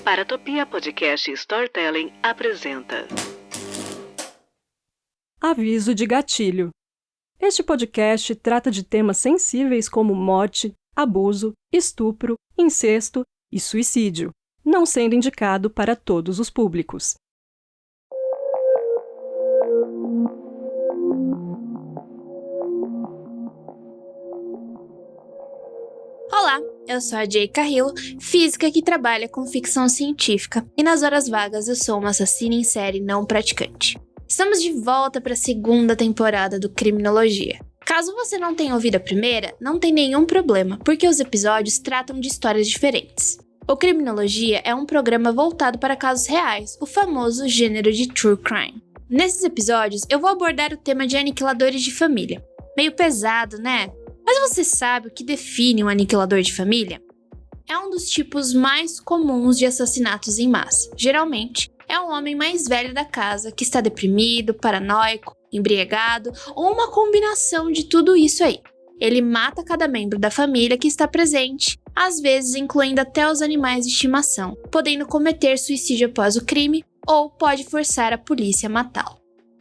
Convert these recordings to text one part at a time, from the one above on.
Paratopia Podcast Storytelling apresenta Aviso de gatilho. Este podcast trata de temas sensíveis como morte, abuso, estupro, incesto e suicídio, não sendo indicado para todos os públicos. Olá, eu sou a Jay Carrillo, física que trabalha com ficção científica, e nas horas vagas eu sou uma assassina em série não praticante. Estamos de volta para a segunda temporada do Criminologia. Caso você não tenha ouvido a primeira, não tem nenhum problema, porque os episódios tratam de histórias diferentes. O Criminologia é um programa voltado para casos reais, o famoso gênero de True Crime. Nesses episódios, eu vou abordar o tema de aniquiladores de família. Meio pesado, né? Mas você sabe o que define um aniquilador de família? É um dos tipos mais comuns de assassinatos em massa. Geralmente, é um homem mais velho da casa que está deprimido, paranoico, embriagado ou uma combinação de tudo isso aí. Ele mata cada membro da família que está presente, às vezes incluindo até os animais de estimação, podendo cometer suicídio após o crime ou pode forçar a polícia a matá-lo.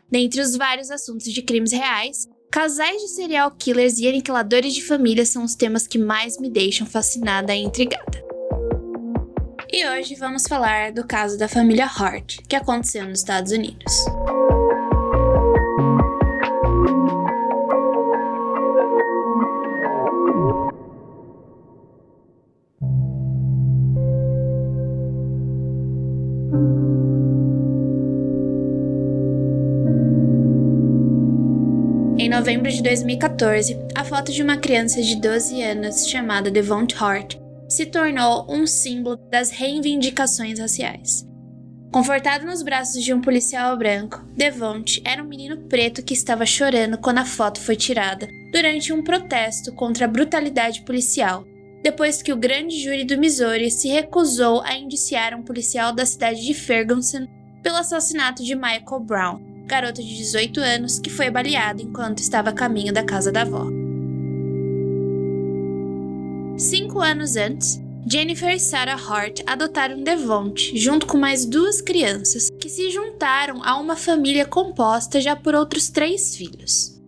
Dentre os vários assuntos de crimes reais, casais de serial killers e aniquiladores de família são os temas que mais me deixam fascinada e intrigada. E hoje vamos falar do caso da família Hart, que aconteceu nos Estados Unidos. Em novembro de 2014, a foto de uma criança de 12 anos chamada Devonte Hart se tornou um símbolo das reivindicações raciais. Confortado nos braços de um policial branco, Devonte era um menino preto que estava chorando quando a foto foi tirada durante um protesto contra a brutalidade policial, depois que o grande júri do Missouri se recusou a indiciar um policial da cidade de Ferguson pelo assassinato de Michael Brown, garoto de 18 anos que foi baleado enquanto estava a caminho da casa da avó. 5 anos antes, Jennifer e Sarah Hart adotaram Devonte junto com mais 2 crianças que se juntaram a uma família composta já por outros 3 filhos.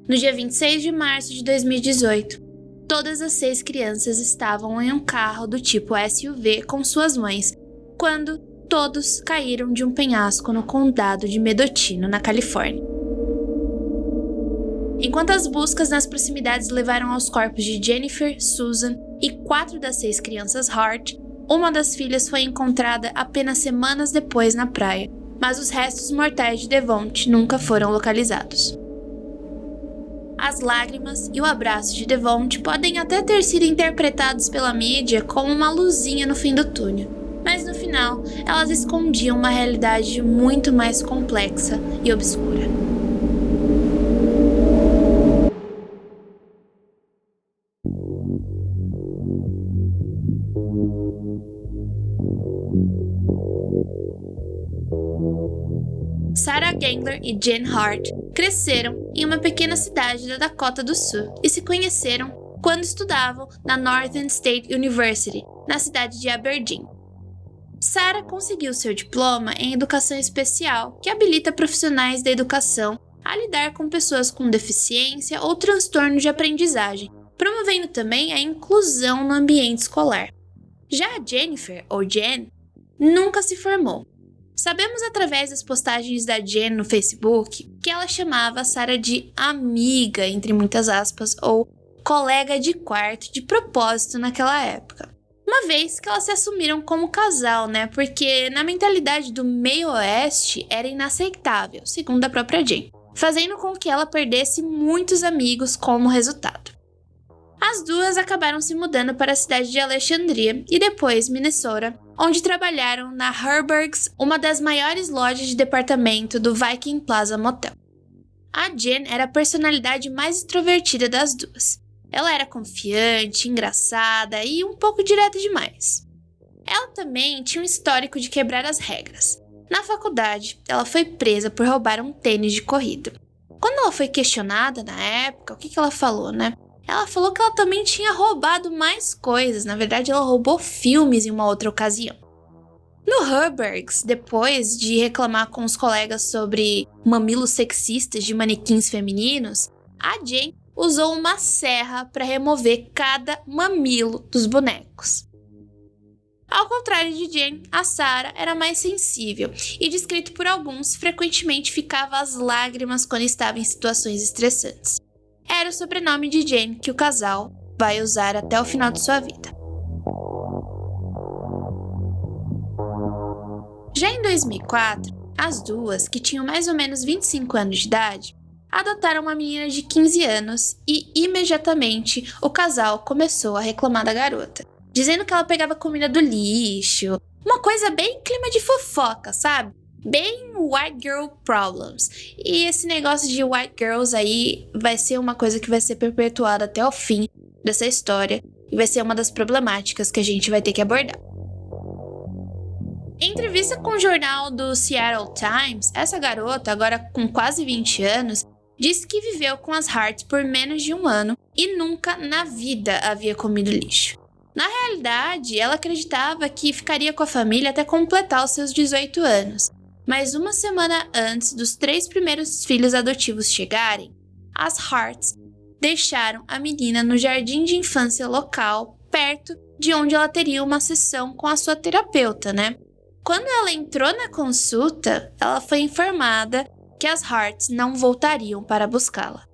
No dia 26 de março de 2018, todas as 6 crianças estavam em um carro do tipo SUV com suas mães, quando todos caíram de um penhasco no condado de Mendocino, na Califórnia. Enquanto as buscas nas proximidades levaram aos corpos de Jennifer, Susan e 4 das 6 crianças Hart, uma das filhas foi encontrada apenas semanas depois na praia, mas os restos mortais de Devonte nunca foram localizados. As lágrimas e o abraço de Devonte podem até ter sido interpretados pela mídia como uma luzinha no fim do túnel, mas no final, elas escondiam uma realidade muito mais complexa e obscura. Sarah Gangler e Jen Hart cresceram em uma pequena cidade da Dakota do Sul e se conheceram quando estudavam na Northern State University, na cidade de Aberdeen. Sarah conseguiu seu diploma em educação especial, que habilita profissionais da educação a lidar com pessoas com deficiência ou transtorno de aprendizagem, promovendo também a inclusão no ambiente escolar. Já a Jennifer, ou Jen, nunca se formou. Sabemos através das postagens da Jen no Facebook que ela chamava a Sarah de amiga, entre muitas aspas, ou colega de quarto de propósito naquela época. Uma vez que elas se assumiram como casal, né? Porque na mentalidade do meio oeste era inaceitável, segundo a própria Jen, fazendo com que ela perdesse muitos amigos como resultado. As duas acabaram se mudando para a cidade de Alexandria e depois Minnesota, onde trabalharam na Herbergs, uma das maiores lojas de departamento do Viking Plaza Motel. A Jen era a personalidade mais extrovertida das duas. Ela era confiante, engraçada e um pouco direta demais. Ela também tinha um histórico de quebrar as regras. Na faculdade, ela foi presa por roubar um tênis de corrida. Quando ela foi questionada na época, o que ela falou, né? Ela falou que ela também tinha roubado mais coisas. Na verdade, ela roubou filmes em uma outra ocasião. No Herbergs, depois de reclamar com os colegas sobre mamilos sexistas de manequins femininos, a Jane usou uma serra para remover cada mamilo dos bonecos. Ao contrário de Jane, a Sarah era mais sensível e, descrito por alguns, frequentemente ficava às lágrimas quando estava em situações estressantes. Era o sobrenome de Jane que o casal vai usar até o final de sua vida. Já em 2004, as duas, que tinham mais ou menos 25 anos de idade, adotaram uma menina de 15 anos e, imediatamente, o casal começou a reclamar da garota, dizendo que ela pegava comida do lixo, uma coisa bem clima de fofoca, sabe? Bem white girl problems. E esse negócio de white girls aí vai ser uma coisa que vai ser perpetuada até o fim dessa história e vai ser uma das problemáticas que a gente vai ter que abordar. Em entrevista com o jornal do Seattle Times, essa garota, agora com quase 20 anos, disse que viveu com as Hart por menos de um ano e nunca na vida havia comido lixo. Na realidade, ela acreditava que ficaria com a família até completar os seus 18 anos, mas uma semana antes dos 3 primeiros filhos adotivos chegarem, as Harts deixaram a menina no jardim de infância local, perto de onde ela teria uma sessão com a sua terapeuta, né? Quando ela entrou na consulta, ela foi informada que as Harts não voltariam para buscá-la.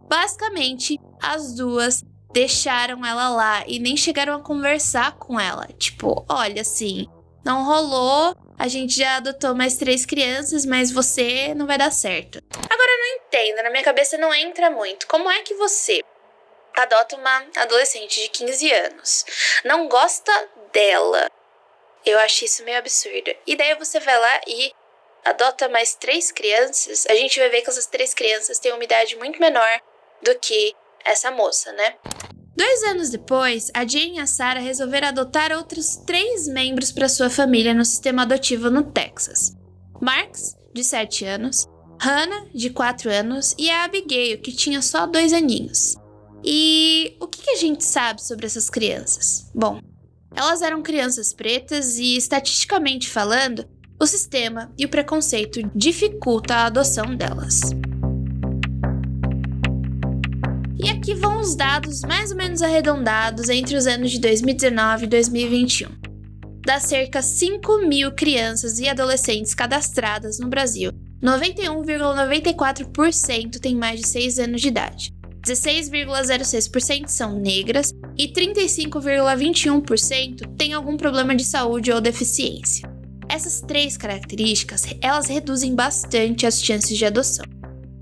Basicamente, as duas deixaram ela lá e nem chegaram a conversar com ela. Tipo, olha, assim, não rolou, a gente já adotou mais 3 crianças, mas você não vai dar certo. Agora eu não entendo, na minha cabeça não entra muito. Como é que você adota uma adolescente de 15 anos, não gosta dela? Eu acho isso meio absurdo. E daí você vai lá e adota mais 3 crianças, a gente vai ver que essas 3 crianças têm uma idade muito menor do que essa moça, né? 2 anos depois, a Jane e a Sarah resolveram adotar outros 3 membros para sua família no sistema adotivo no Texas. Marks, de 7 anos, Hannah, de 4 anos, e a Abigail, que tinha só 2 aninhos. E o que a gente sabe sobre essas crianças? Bom, elas eram crianças pretas e, estatisticamente falando, o sistema e o preconceito dificultam a adoção delas. E aqui vão os dados mais ou menos arredondados entre os anos de 2019 e 2021. Das cerca 5.000 crianças e adolescentes cadastradas no Brasil, 91,94% têm mais de 6 anos de idade, 16,06% são negras e 35,21% têm algum problema de saúde ou deficiência. Essas 3 características, elas reduzem bastante as chances de adoção.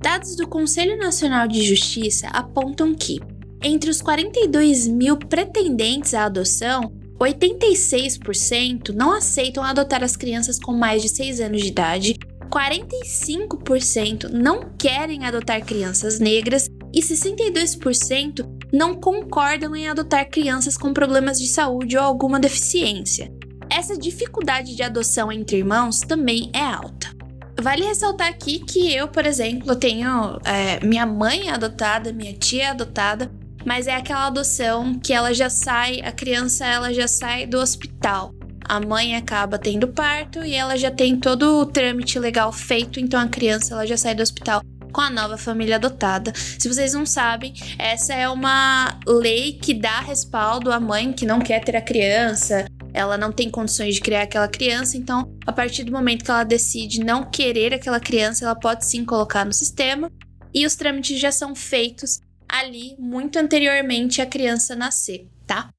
Dados do Conselho Nacional de Justiça apontam que, entre os 42 mil pretendentes à adoção, 86% não aceitam adotar as crianças com mais de 6 anos de idade, 45% não querem adotar crianças negras e 62% não concordam em adotar crianças com problemas de saúde ou alguma deficiência. Essa dificuldade de adoção entre irmãos também é alta. Vale ressaltar aqui que eu, por exemplo, tenho minha mãe é adotada, minha tia é adotada, mas é aquela adoção que a criança já sai do hospital. A mãe acaba tendo parto e ela já tem todo o trâmite legal feito, então a criança ela já sai do hospital com a nova família adotada. Se vocês não sabem, essa é uma lei que dá respaldo à mãe que não quer ter a criança, ela não tem condições de criar aquela criança, então a partir do momento que ela decide não querer aquela criança, ela pode sim colocar no sistema e os trâmites já são feitos ali muito anteriormente à criança nascer, tá?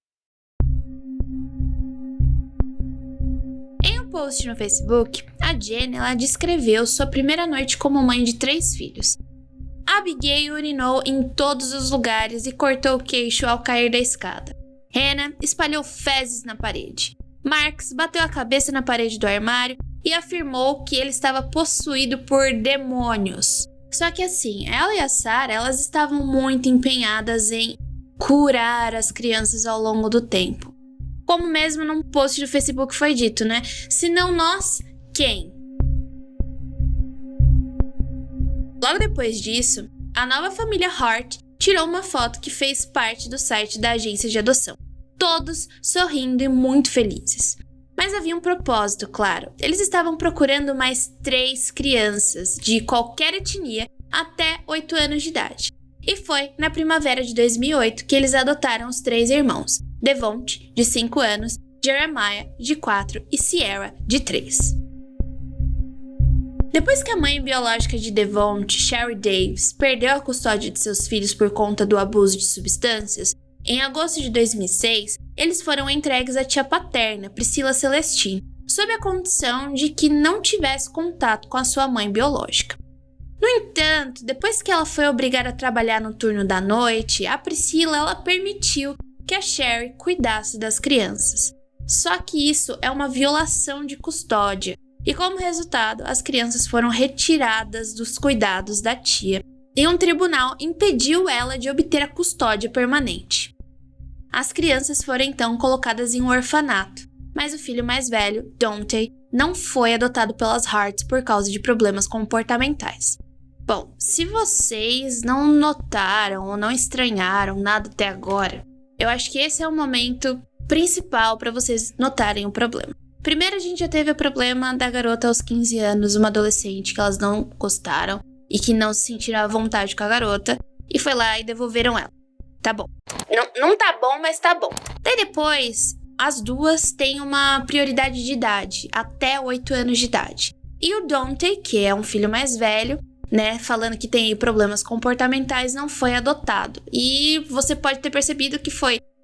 Em um post no Facebook, a Jenny ela descreveu sua primeira noite como mãe de 3 filhos. Abigail urinou em todos os lugares e cortou o queixo ao cair da escada. Hannah espalhou fezes na parede. Marks bateu a cabeça na parede do armário e afirmou que ele estava possuído por demônios. Só que assim, ela e a Sarah, elas estavam muito empenhadas em curar as crianças ao longo do tempo. Como mesmo num post do Facebook foi dito, né? Se não nós, quem? Logo depois disso, a nova família Hart tirou uma foto que fez parte do site da agência de adoção. Todos sorrindo e muito felizes. Mas havia um propósito, claro. Eles estavam procurando mais 3 crianças de qualquer etnia até 8 anos de idade. E foi na primavera de 2008 que eles adotaram os 3 irmãos, Devonte, de 5 anos, Jeremiah, de 4 e Sierra, de 3. Depois que a mãe biológica de Devonte, Sherry Davis, perdeu a custódia de seus filhos por conta do abuso de substâncias, em agosto de 2006, eles foram entregues à tia paterna, Priscila Celestine, sob a condição de que não tivesse contato com a sua mãe biológica. No entanto, depois que ela foi obrigada a trabalhar no turno da noite, a Priscila ela permitiu que a Sherry cuidasse das crianças. Só que isso é uma violação de custódia, e como resultado, as crianças foram retiradas dos cuidados da tia, e um tribunal impediu ela de obter a custódia permanente. As crianças foram então colocadas em um orfanato, mas o filho mais velho, Dante, não foi adotado pelas Harts por causa de problemas comportamentais. Bom, se vocês não notaram ou não estranharam nada até agora, eu acho que esse é o momento principal para vocês notarem o problema. Primeiro, a gente já teve o problema da garota aos 15 anos, uma adolescente que elas não gostaram e que não se sentiram à vontade com a garota, e foi lá e devolveram ela. Tá bom. Não tá bom, mas tá bom. Daí depois, as duas têm uma prioridade de idade, até 8 anos de idade. E o Dante, que é um filho mais velho, né, falando que tem problemas comportamentais, não foi adotado. E você pode ter percebido que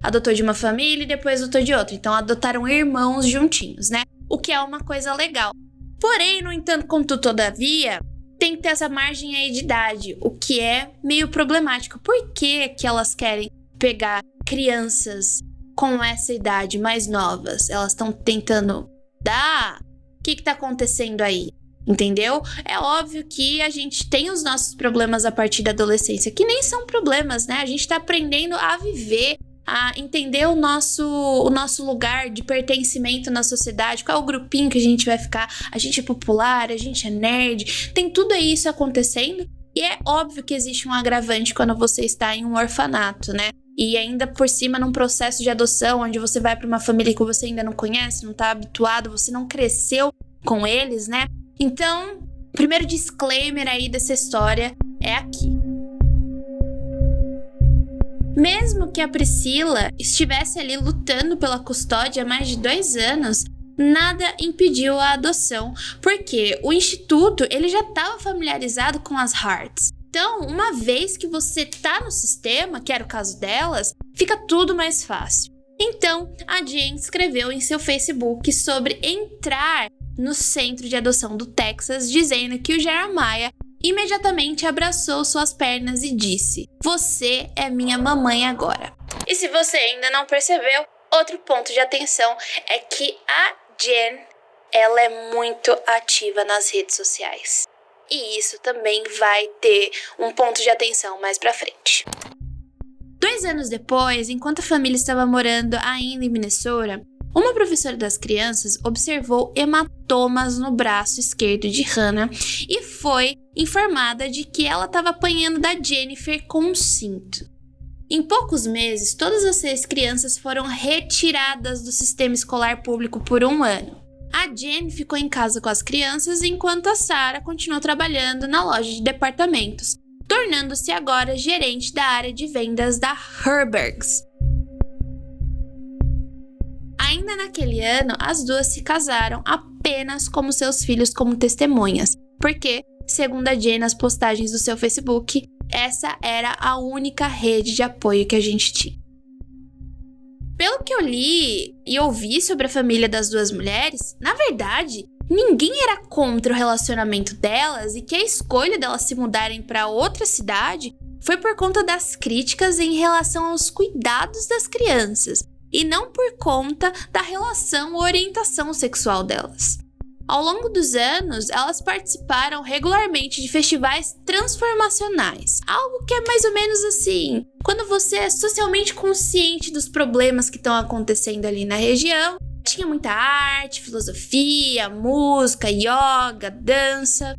adotou de uma família e depois adotou de outra. Então adotaram irmãos juntinhos, né? O que é uma coisa legal. Porém, no entanto, contudo, todavia, tem que ter essa margem aí de idade, o que é meio problemático. Por que elas querem pegar crianças com essa idade mais novas? Elas estão tentando dar? O que tá acontecendo aí? Entendeu? É óbvio que a gente tem os nossos problemas a partir da adolescência, que nem são problemas, né? A gente tá aprendendo a viver, a entender o nosso lugar de pertencimento na sociedade, qual é o grupinho que a gente vai ficar, a gente é popular, a gente é nerd, tem tudo isso acontecendo, e é óbvio que existe um agravante quando você está em um orfanato, né? E ainda por cima num processo de adoção, onde você vai para uma família que você ainda não conhece, não tá habituado, você não cresceu com eles, né? Então, o primeiro disclaimer aí dessa história é aqui. Mesmo que a Priscila estivesse ali lutando pela custódia há mais de 2 anos, nada impediu a adoção, porque o instituto ele já estava familiarizado com as Harts. Então, uma vez que você tá no sistema, que era o caso delas, fica tudo mais fácil. Então, a Jane escreveu em seu Facebook sobre entrar no centro de adoção do Texas, dizendo que o Jeremiah imediatamente abraçou suas pernas e disse: "Você é minha mamãe agora." E se você ainda não percebeu, outro ponto de atenção é que a Jen, ela é muito ativa nas redes sociais. E isso também vai ter um ponto de atenção mais pra frente. 2 anos depois, enquanto a família estava morando ainda em Minnesota, uma professora das crianças observou hematomas no braço esquerdo de Hannah e foi informada de que ela estava apanhando da Jennifer com um cinto. Em poucos meses, todas as 6 crianças foram retiradas do sistema escolar público por 1 ano. A Jen ficou em casa com as crianças enquanto a Sarah continuou trabalhando na loja de departamentos, tornando-se agora gerente da área de vendas da Herbergs. Ainda naquele ano, as duas se casaram apenas como seus filhos como testemunhas, porque, segundo a Jen nas postagens do seu Facebook, essa era a única rede de apoio que a gente tinha. Pelo que eu li e ouvi sobre a família das duas mulheres, na verdade, ninguém era contra o relacionamento delas e que a escolha delas se mudarem para outra cidade foi por conta das críticas em relação aos cuidados das crianças, e não por conta da relação ou orientação sexual delas. Ao longo dos anos, elas participaram regularmente de festivais transformacionais, algo que é mais ou menos assim, quando você é socialmente consciente dos problemas que estão acontecendo ali na região. Tinha muita arte, filosofia, música, yoga, dança.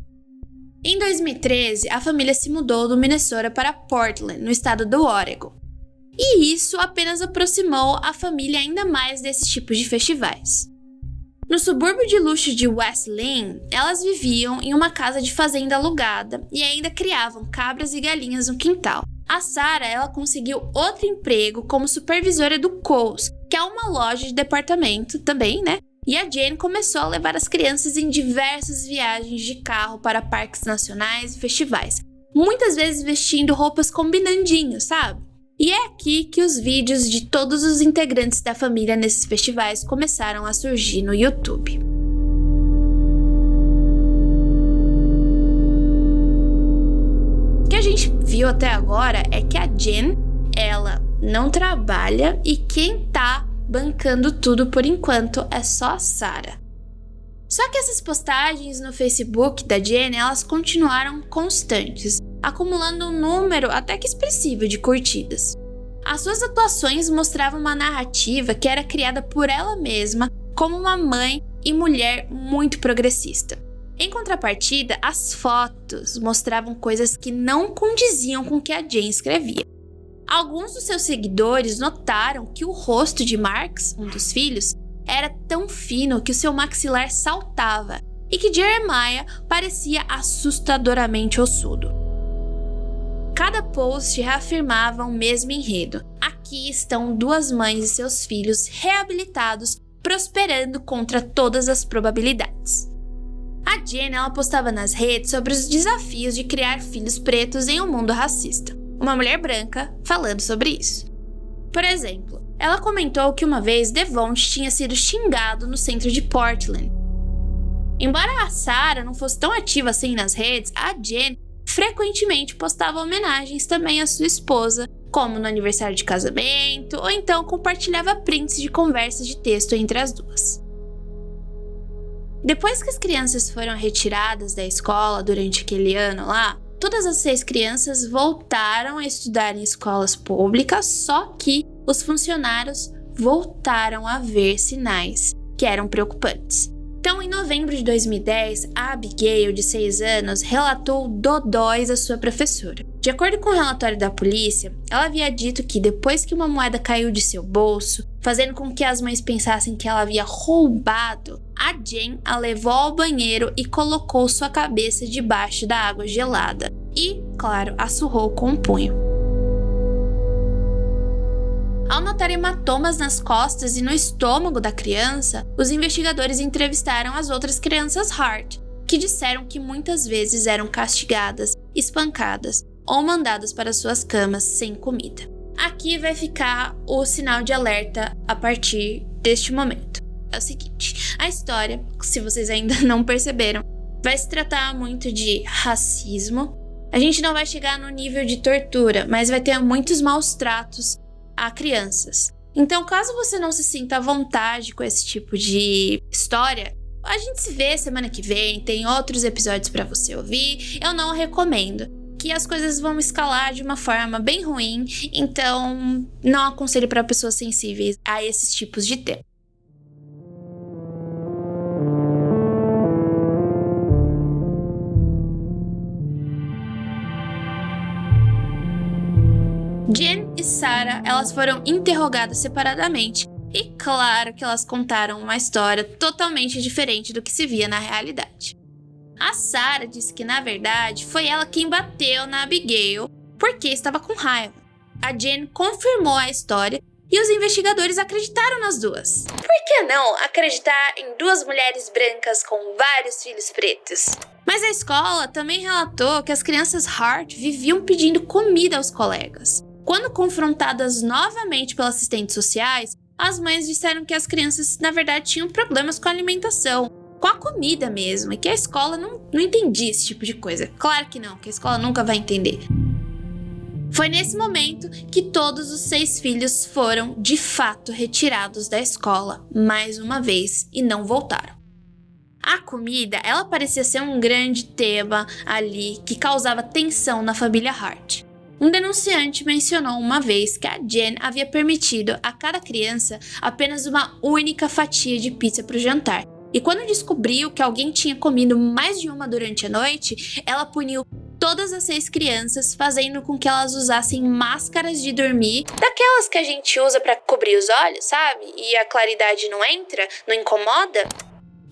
Em 2013, a família se mudou do Minnesota para Portland, no estado do Oregon. E isso apenas aproximou a família ainda mais desses tipos de festivais. No subúrbio de luxo de West Lynn, elas viviam em uma casa de fazenda alugada e ainda criavam cabras e galinhas no quintal. A Sarah, ela conseguiu outro emprego como supervisora do Kohl's, que é uma loja de departamento também, né? E a Jane começou a levar as crianças em diversas viagens de carro para parques nacionais e festivais, muitas vezes vestindo roupas combinandinhas, sabe? E é aqui que os vídeos de todos os integrantes da família nesses festivais começaram a surgir no YouTube. O que a gente viu até agora é que a Jen, ela não trabalha e quem tá bancando tudo por enquanto é só a Sarah. Só que essas postagens no Facebook da Jen, elas continuaram constantes, acumulando um número até que expressivo de curtidas. As suas atuações mostravam uma narrativa que era criada por ela mesma como uma mãe e mulher muito progressista. Em contrapartida, as fotos mostravam coisas que não condiziam com o que a Jen escrevia. Alguns dos seus seguidores notaram que o rosto de Marcus, um dos filhos, era tão fino que o seu maxilar saltava e que Jeremiah parecia assustadoramente ossudo. Cada post reafirmava o mesmo enredo. Aqui estão duas mães e seus filhos reabilitados, prosperando contra todas as probabilidades. A Jen, ela postava nas redes sobre os desafios de criar filhos pretos em um mundo racista. Uma mulher branca falando sobre isso. Por exemplo, ela comentou que uma vez Devonte tinha sido xingado no centro de Portland. Embora a Sarah não fosse tão ativa assim nas redes, a Jen frequentemente postava homenagens também à sua esposa, como no aniversário de casamento, ou então compartilhava prints de conversas de texto entre as duas. Depois que as crianças foram retiradas da escola durante aquele ano lá, todas as 6 crianças voltaram a estudar em escolas públicas, só que os funcionários voltaram a ver sinais que eram preocupantes. Então, em novembro de 2010, a Abigail, de 6 anos, relatou dodóis à sua professora. De acordo com o relatório da polícia, ela havia dito que depois que uma moeda caiu de seu bolso, fazendo com que as mães pensassem que ela havia roubado, a Jen a levou ao banheiro e colocou sua cabeça debaixo da água gelada e, claro, a surrou com um punho. Ao notar hematomas nas costas e no estômago da criança, os investigadores entrevistaram as outras crianças Hart, que disseram que muitas vezes eram castigadas, espancadas ou mandadas para suas camas sem comida. Aqui vai ficar o sinal de alerta a partir deste momento. É o seguinte, a história, se vocês ainda não perceberam, vai se tratar muito de racismo. A gente não vai chegar no nível de tortura, mas vai ter muitos maus tratos a crianças. Então, caso você não se sinta à vontade com esse tipo de história, a gente se vê semana que vem, tem outros episódios para você ouvir. Eu não recomendo, que as coisas vão escalar de uma forma bem ruim, então não aconselho para pessoas sensíveis a esses tipos de tema. Jen e Sarah, elas foram interrogadas separadamente e claro que elas contaram uma história totalmente diferente do que se via na realidade. A Sarah disse que na verdade foi ela quem bateu na Abigail porque estava com raiva. A Jen confirmou a história e os investigadores acreditaram nas duas. Por que não acreditar em duas mulheres brancas com vários filhos pretos? Mas a escola também relatou que as crianças Hart viviam pedindo comida aos colegas. Quando confrontadas novamente pelos assistentes sociais, as mães disseram que as crianças, na verdade, tinham problemas com a alimentação, com a comida mesmo, e que a escola não entendia esse tipo de coisa. Claro que não, que a escola nunca vai entender. Foi nesse momento que todos os 6 filhos foram, de fato, retirados da escola, mais uma vez, e não voltaram. A comida, ela parecia ser um grande tema ali que causava tensão na família Hart. Um denunciante mencionou uma vez que a Jen havia permitido a cada criança apenas uma única fatia de pizza para o jantar. E quando descobriu que alguém tinha comido mais de uma durante a noite, ela puniu todas as 6 crianças, fazendo com que elas usassem máscaras de dormir, daquelas que a gente usa para cobrir os olhos, sabe? E a claridade não entra, não incomoda.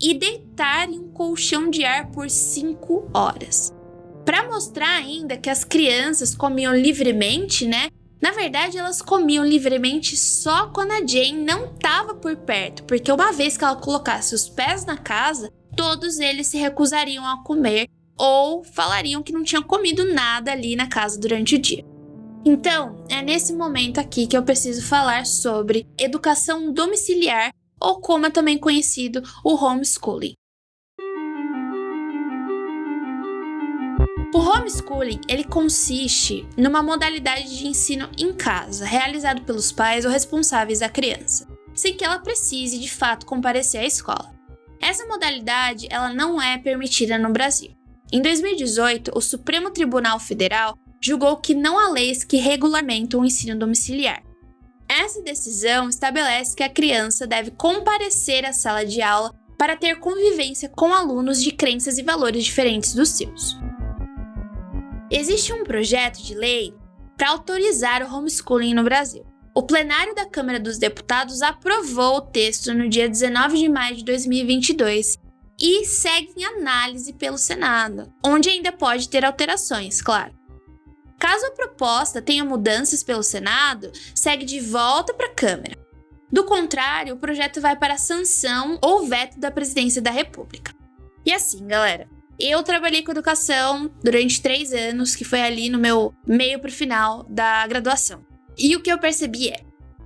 e deitar em um colchão de ar por 5 horas. Para mostrar ainda que as crianças comiam livremente, né? Na verdade, elas comiam livremente só quando a Jane não estava por perto, porque uma vez que ela colocasse os pés na casa, todos eles se recusariam a comer ou falariam que não tinham comido nada ali na casa durante o dia. Então, é nesse momento aqui que eu preciso falar sobre educação domiciliar, ou como é também conhecido, o homeschooling. O homeschooling, ele consiste numa modalidade de ensino em casa, realizado pelos pais ou responsáveis da criança, sem que ela precise, de fato, comparecer à escola. Essa modalidade, ela não é permitida no Brasil. Em 2018, o Supremo Tribunal Federal julgou que não há leis que regulamentam o ensino domiciliar. Essa decisão estabelece que a criança deve comparecer à sala de aula para ter convivência com alunos de crenças e valores diferentes dos seus. Existe um projeto de lei para autorizar o homeschooling no Brasil. O plenário da Câmara dos Deputados aprovou o texto no dia 19 de maio de 2022 e segue em análise pelo Senado, onde ainda pode ter alterações, claro. Caso a proposta tenha mudanças pelo Senado, segue de volta para a Câmara. Do contrário, o projeto vai para a sanção ou veto da Presidência da República. E assim, galera, eu trabalhei com educação durante 3 anos, que foi ali no meu meio para o final da graduação. E o que eu percebi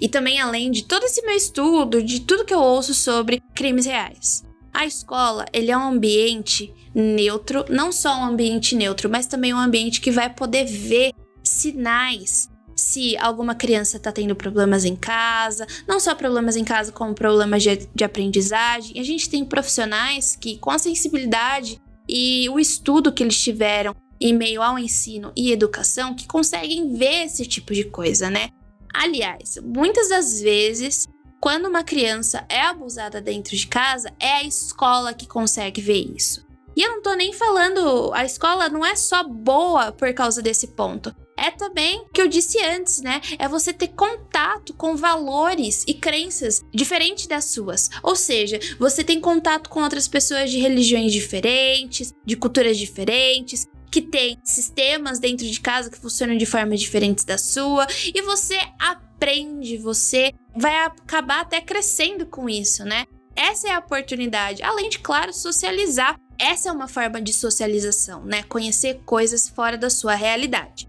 e também além de todo esse meu estudo, de tudo que eu ouço sobre crimes reais, a escola, ele é um ambiente neutro, não só um ambiente neutro, mas também um ambiente que vai poder ver sinais se alguma criança está tendo problemas em casa, não só problemas em casa, como problemas de aprendizagem. A gente tem profissionais que, com a sensibilidade e o estudo que eles tiveram em meio ao ensino e educação, que conseguem ver esse tipo de coisa, né? Aliás, muitas das vezes, quando uma criança é abusada dentro de casa, é a escola que consegue ver isso. E eu não tô nem falando, a escola não é só boa por causa desse ponto. É também o que eu disse antes, né? É você ter contato com valores e crenças diferentes das suas. Ou seja, você tem contato com outras pessoas de religiões diferentes, de culturas diferentes, que tem sistemas dentro de casa que funcionam de formas diferentes da sua, e você aprende, você vai acabar até crescendo com isso, né? Essa é a oportunidade, além de, claro, socializar. Essa é uma forma de socialização, né? Conhecer coisas fora da sua realidade.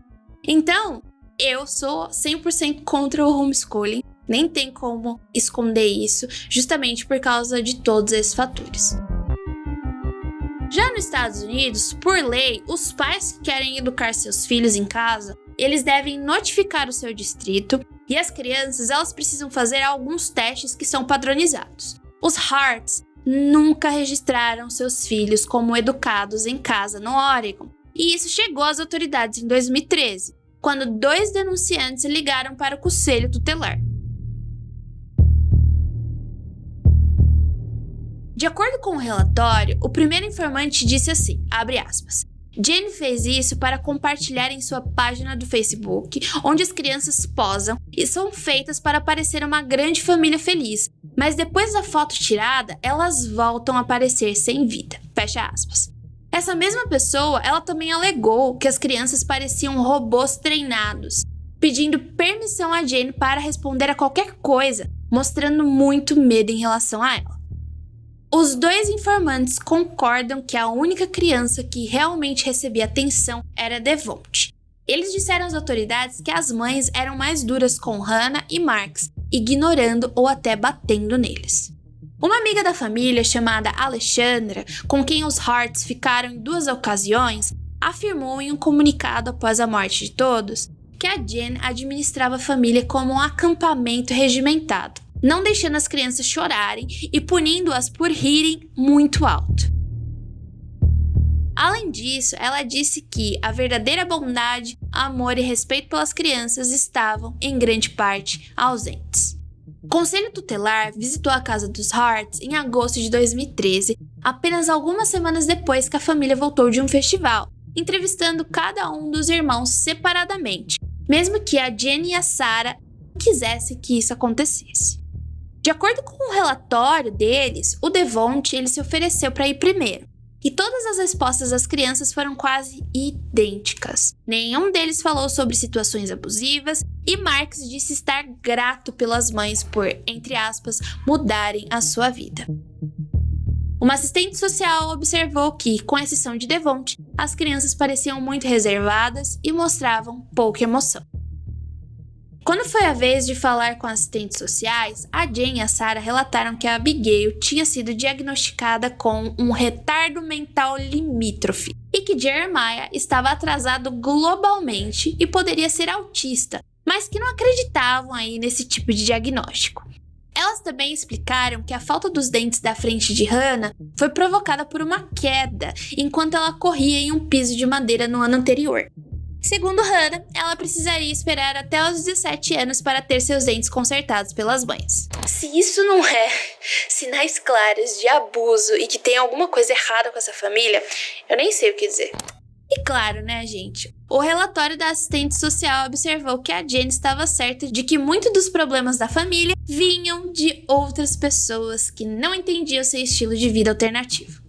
Então, eu sou 100% contra o homeschooling, nem tem como esconder isso, justamente por causa de todos esses fatores. Já nos Estados Unidos, por lei, os pais que querem educar seus filhos em casa, eles devem notificar o seu distrito, e as crianças, elas precisam fazer alguns testes que são padronizados. Os Harts nunca registraram seus filhos como educados em casa no Oregon, e isso chegou às autoridades em 2013, quando 2 denunciantes ligaram para o conselho tutelar. De acordo com o relatório, o primeiro informante disse assim, abre aspas, Jane fez isso para compartilhar em sua página do Facebook, onde as crianças posam e são feitas para parecer uma grande família feliz, mas depois da foto tirada, elas voltam a aparecer sem vida, fecha aspas. Essa mesma pessoa, ela também alegou que as crianças pareciam robôs treinados, pedindo permissão a Jane para responder a qualquer coisa, mostrando muito medo em relação a ela. Os 2 informantes concordam que a única criança que realmente recebia atenção era Devonte. Eles disseram às autoridades que as mães eram mais duras com Hannah e Marks, ignorando ou até batendo neles. Uma amiga da família chamada Alexandra, com quem os Harts ficaram em 2 ocasiões, afirmou em um comunicado após a morte de todos que a Jane administrava a família como um acampamento regimentado, não deixando as crianças chorarem e punindo-as por rirem muito alto. Além disso, ela disse que a verdadeira bondade, amor e respeito pelas crianças estavam, em grande parte, ausentes. O Conselho Tutelar visitou a casa dos Harts em agosto de 2013, apenas algumas semanas depois que a família voltou de um festival, entrevistando cada um dos irmãos separadamente, mesmo que a Jenny e a Sarah quisessem que isso acontecesse. De acordo com o relatório deles, o Devonte ele se ofereceu para ir primeiro. E todas as respostas das crianças foram quase idênticas. Nenhum deles falou sobre situações abusivas e Marks disse estar grato pelas mães por, entre aspas, mudarem a sua vida. Uma assistente social observou que, com exceção de Devonte, as crianças pareciam muito reservadas e mostravam pouca emoção. Quando foi a vez de falar com assistentes sociais, a Jen e a Sarah relataram que a Abigail tinha sido diagnosticada com um retardo mental limítrofe e que Jeremiah estava atrasado globalmente e poderia ser autista, mas que não acreditavam aí nesse tipo de diagnóstico. Elas também explicaram que a falta dos dentes da frente de Hannah foi provocada por uma queda enquanto ela corria em um piso de madeira no ano anterior. Segundo Hannah, ela precisaria esperar até os 17 anos para ter seus dentes consertados pelas mães. Se isso não é sinais claros de abuso e que tem alguma coisa errada com essa família, eu nem sei o que dizer. E claro, né, gente? O relatório da assistente social observou que a Jen estava certa de que muitos dos problemas da família vinham de outras pessoas que não entendiam seu estilo de vida alternativo.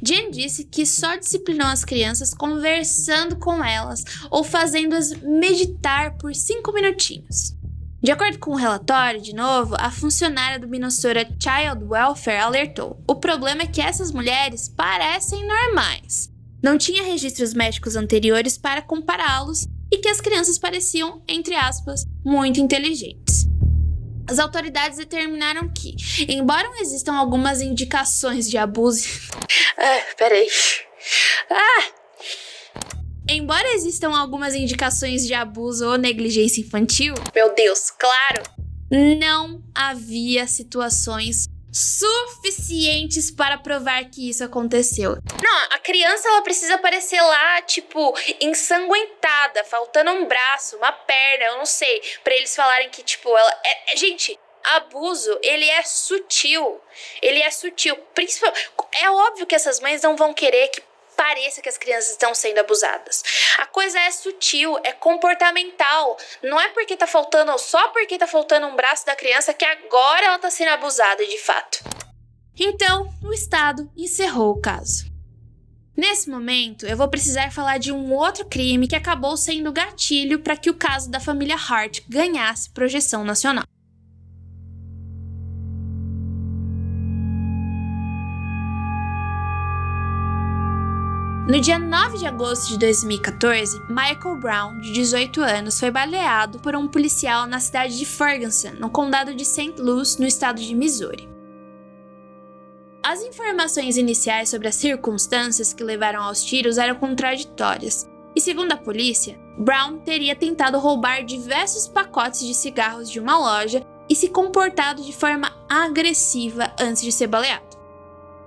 Jen disse que só disciplinou as crianças conversando com elas ou fazendo-as meditar por 5 minutinhos. De acordo com o relatório, de novo, a funcionária do Minnesota Child Welfare alertou: o problema é que essas mulheres parecem normais. Não tinha registros médicos anteriores para compará-los e que as crianças pareciam, entre aspas, muito inteligentes. As autoridades determinaram que, embora existam algumas indicações de abuso... Embora existam algumas indicações de abuso ou negligência infantil... Meu Deus, claro! Não havia situações suficientes para provar que isso aconteceu. Não, a criança ela precisa aparecer lá, tipo, ensanguentada, faltando um braço, uma perna, eu não sei, pra eles falarem que, tipo, ela... Gente, abuso, ele é sutil. É óbvio que essas mães não vão querer que pareça que as crianças estão sendo abusadas. A coisa é sutil, é comportamental. Não é porque tá faltando, só porque tá faltando um braço da criança que agora ela tá sendo abusada de fato. Então, o Estado encerrou o caso. Nesse momento, eu vou precisar falar de um outro crime que acabou sendo gatilho para que o caso da família Hart ganhasse projeção nacional. No dia 9 de agosto de 2014, Michael Brown, de 18 anos, foi baleado por um policial na cidade de Ferguson, no condado de St. Louis, no estado de Missouri. As informações iniciais sobre as circunstâncias que levaram aos tiros eram contraditórias, e segundo a polícia, Brown teria tentado roubar diversos pacotes de cigarros de uma loja e se comportado de forma agressiva antes de ser baleado.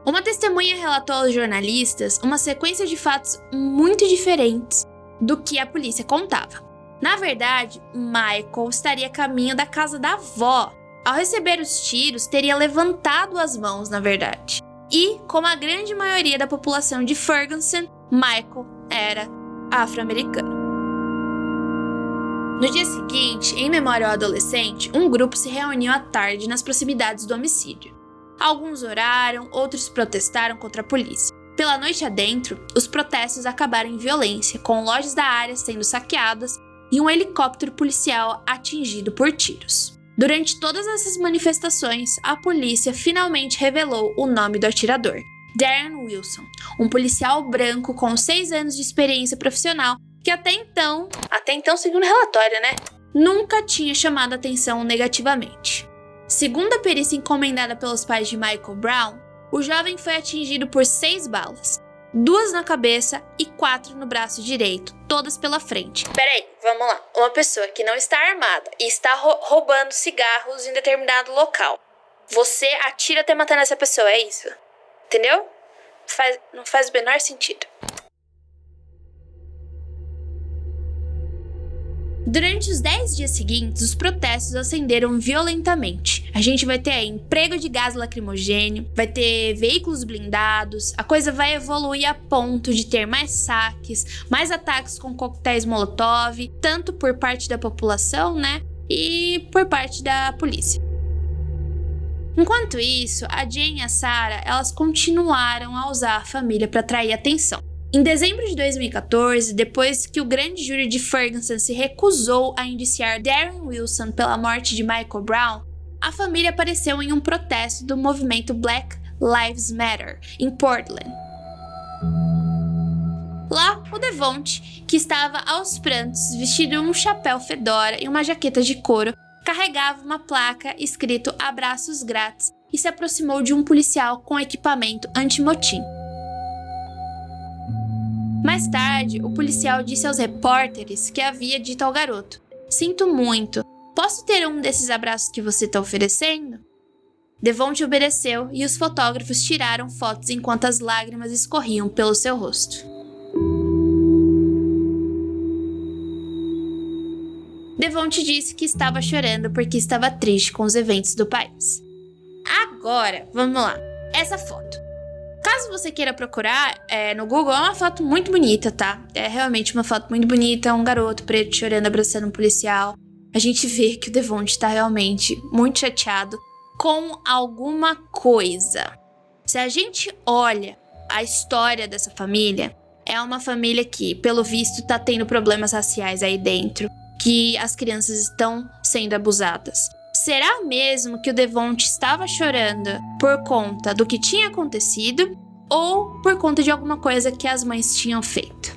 Uma testemunha relatou aos jornalistas uma sequência de fatos muito diferentes do que a polícia contava. Na verdade, Michael estaria a caminho da casa da avó. Ao receber os tiros, teria levantado as mãos, na verdade. E, como a grande maioria da população de Ferguson, Michael era afro-americano. No dia seguinte, em memória ao adolescente, um grupo se reuniu à tarde nas proximidades do homicídio. Alguns oraram, outros protestaram contra a polícia. Pela noite adentro, os protestos acabaram em violência, com lojas da área sendo saqueadas e um helicóptero policial atingido por tiros. Durante todas essas manifestações, a polícia finalmente revelou o nome do atirador: Darren Wilson, um policial branco com 6 anos de experiência profissional que até então, segundo o relatório, nunca tinha chamado atenção negativamente. Segundo a perícia encomendada pelos pais de Michael Brown, o jovem foi atingido por 6 balas, 2 na cabeça e 4 no braço direito, todas pela frente. Peraí, vamos lá. Uma pessoa que não está armada e está roubando cigarros em determinado local. Você atira até matando essa pessoa, é isso? Entendeu? Não faz o menor sentido. Durante os 10 dias seguintes, os protestos acenderam violentamente. A gente vai ter emprego de gás lacrimogêneo, vai ter veículos blindados, a coisa vai evoluir a ponto de ter mais saques, mais ataques com coquetéis Molotov, tanto por parte da população, e por parte da polícia. Enquanto isso, a Jane e a Sarah, elas continuaram a usar a família para atrair atenção. Em dezembro de 2014, depois que o grande júri de Ferguson se recusou a indiciar Darren Wilson pela morte de Michael Brown, a família apareceu em um protesto do movimento Black Lives Matter, em Portland. Lá, o Devonte, que estava aos prantos, vestido um chapéu fedora e uma jaqueta de couro, carregava uma placa escrito "Abraços grátis" e se aproximou de um policial com equipamento anti-motim. Mais tarde, o policial disse aos repórteres que havia dito ao garoto: "Sinto muito, posso ter um desses abraços que você está oferecendo?" Devonte obedeceu e os fotógrafos tiraram fotos enquanto as lágrimas escorriam pelo seu rosto. Devonte disse que estava chorando porque estava triste com os eventos do país. Agora, vamos lá. Essa foto. Caso você queira procurar no Google, é uma foto muito bonita, tá? É realmente uma foto muito bonita, um garoto preto chorando, abraçando um policial. A gente vê que o Devonte tá realmente muito chateado com alguma coisa. Se a gente olha a história dessa família, é uma família que, pelo visto, tá tendo problemas raciais aí dentro, que as crianças estão sendo abusadas. Será mesmo que o Devonte estava chorando por conta do que tinha acontecido ou por conta de alguma coisa que as mães tinham feito?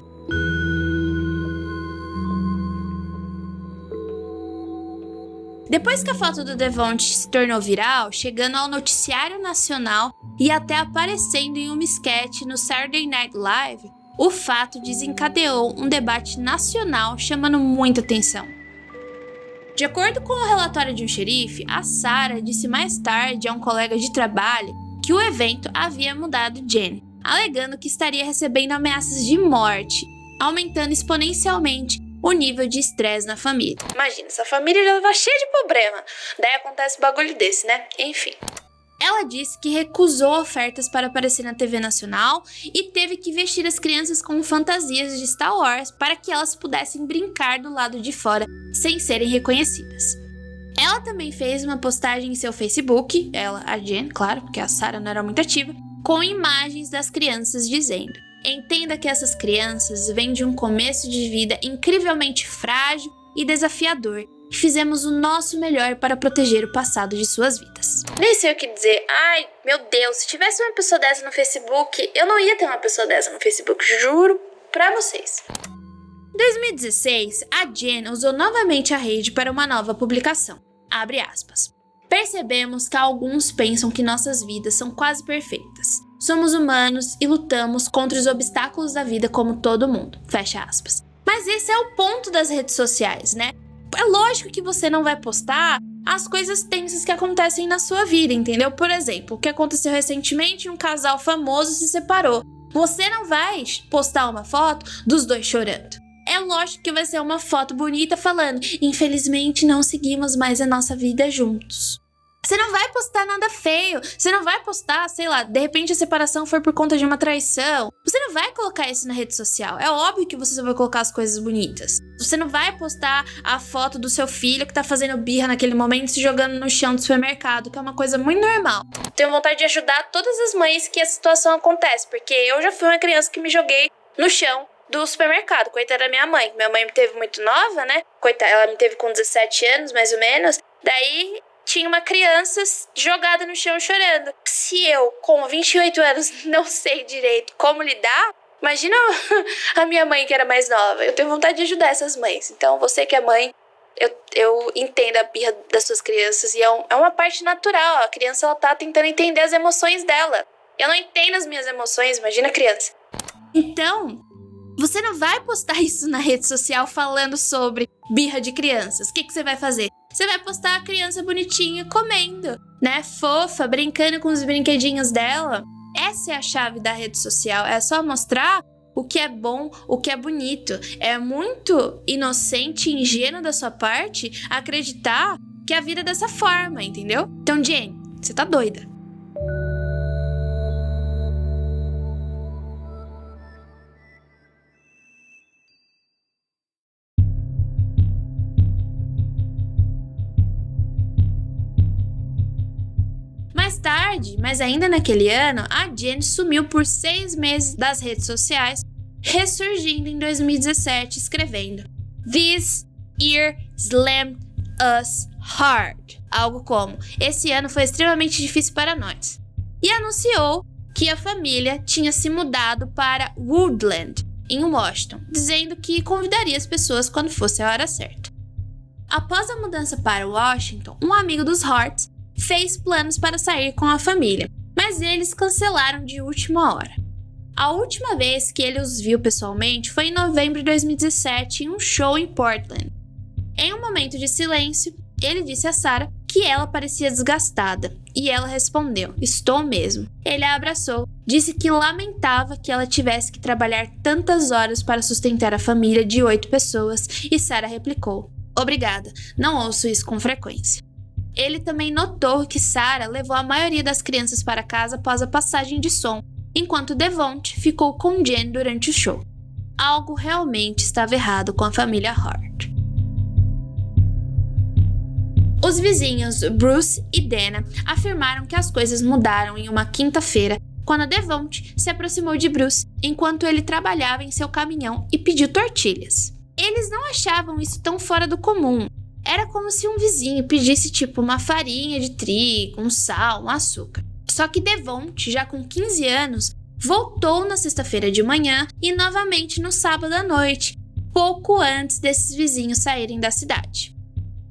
Depois que a foto do Devonte se tornou viral, chegando ao noticiário nacional e até aparecendo em uma esquete no Saturday Night Live, o fato desencadeou um debate nacional chamando muita atenção. De acordo com o relatório de um xerife, a Sarah disse mais tarde a um colega de trabalho que o evento havia mudado Jane, alegando que estaria recebendo ameaças de morte, aumentando exponencialmente o nível de estresse na família. Imagina, essa família já estava cheia de problema, daí acontece um bagulho desse, né? Enfim. Ela disse que recusou ofertas para aparecer na TV nacional e teve que vestir as crianças com fantasias de Star Wars para que elas pudessem brincar do lado de fora sem serem reconhecidas. Ela também fez uma postagem em seu Facebook, a Jen, claro, porque a Sarah não era muito ativa, com imagens das crianças dizendo: "Entenda que essas crianças vêm de um começo de vida incrivelmente frágil e desafiador, e fizemos o nosso melhor para proteger o passado de suas vidas." Nem sei o que dizer. Ai, meu Deus, se tivesse uma pessoa dessa no Facebook, eu não ia ter uma pessoa dessa no Facebook, juro pra vocês. Em 2016, a Jen usou novamente a rede para uma nova publicação. Abre aspas. "Percebemos que alguns pensam que nossas vidas são quase perfeitas. Somos humanos e lutamos contra os obstáculos da vida como todo mundo." Fecha aspas. Mas esse é o ponto das redes sociais, né? É lógico que você não vai postar as coisas tensas que acontecem na sua vida, entendeu? Por exemplo, o que aconteceu recentemente, um casal famoso se separou. Você não vai postar uma foto dos dois chorando. É lógico que vai ser uma foto bonita falando: "Infelizmente não seguimos mais a nossa vida juntos." Você não vai postar nada feio. Você não vai postar, sei lá, de repente a separação foi por conta de uma traição. Você não vai colocar isso na rede social. É óbvio que você só vai colocar as coisas bonitas. Você não vai postar a foto do seu filho que tá fazendo birra naquele momento, se jogando no chão do supermercado, que é uma coisa muito normal. Tenho vontade de ajudar todas as mães que essa situação acontece, porque eu já fui uma criança que me joguei no chão do supermercado. Coitada da minha mãe. Minha mãe me teve muito nova, né? Coitada, ela me teve com 17 anos, mais ou menos. Daí tinha uma criança jogada no chão chorando. Se eu, com 28 anos, não sei direito como lidar, imagina a minha mãe que era mais nova. Eu tenho vontade de ajudar essas mães. Então, você que é mãe, eu entendo a birra das suas crianças. E é uma parte natural. A criança, ela tá tentando entender as emoções dela. Eu não entendo as minhas emoções, imagina a criança. Então, você não vai postar isso na rede social falando sobre birra de crianças. O que você vai fazer? Você vai postar a criança bonitinha comendo, né? Fofa, brincando com os brinquedinhos dela. Essa é a chave da rede social. É só mostrar o que é bom, o que é bonito. É muito inocente e ingênuo da sua parte acreditar que a vida é dessa forma, entendeu? Então, Jane, você tá doida. tarde, mas ainda naquele ano, a Jen sumiu por 6 meses das redes sociais, ressurgindo em 2017 escrevendo "This year slammed us hard", algo como "Esse ano foi extremamente difícil para nós", e anunciou que a família tinha se mudado para Woodland, em Washington, dizendo que convidaria as pessoas quando fosse a hora certa. Após a mudança para Washington, um amigo dos Harts fez planos para sair com a família, mas eles cancelaram de última hora. A última vez que ele os viu pessoalmente foi em novembro de 2017 em um show em Portland. Em um momento de silêncio, ele disse a Sarah que ela parecia desgastada, e ela respondeu: "Estou mesmo". Ele a abraçou, disse que lamentava que ela tivesse que trabalhar tantas horas para sustentar a família de 8 pessoas, e Sarah replicou: "Obrigada, não ouço isso com frequência". Ele também notou que Sarah levou a maioria das crianças para casa após a passagem de som, enquanto Devonte ficou com Jen durante o show. Algo realmente estava errado com a família Hart. Os vizinhos Bruce e Dana afirmaram que as coisas mudaram em uma quinta-feira, quando Devonte se aproximou de Bruce enquanto ele trabalhava em seu caminhão e pediu tortilhas. Eles não achavam isso tão fora do comum. Era como se um vizinho pedisse uma farinha de trigo, um sal, um açúcar. Só que Devonte, já com 15 anos, voltou na sexta-feira de manhã e novamente no sábado à noite, pouco antes desses vizinhos saírem da cidade.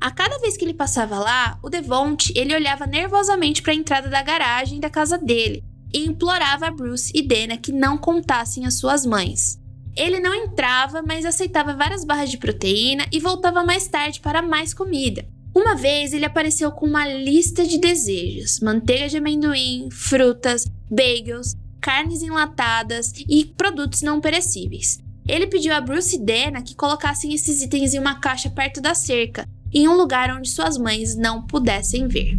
A cada vez que ele passava lá, o Devonte ele olhava nervosamente para a entrada da garagem da casa dele e implorava a Bruce e Dana que não contassem às suas mães. Ele não entrava, mas aceitava várias barras de proteína e voltava mais tarde para mais comida. Uma vez ele apareceu com uma lista de desejos: manteiga de amendoim, frutas, bagels, carnes enlatadas e produtos não perecíveis. Ele pediu a Bruce e Dana que colocassem esses itens em uma caixa perto da cerca, em um lugar onde suas mães não pudessem ver.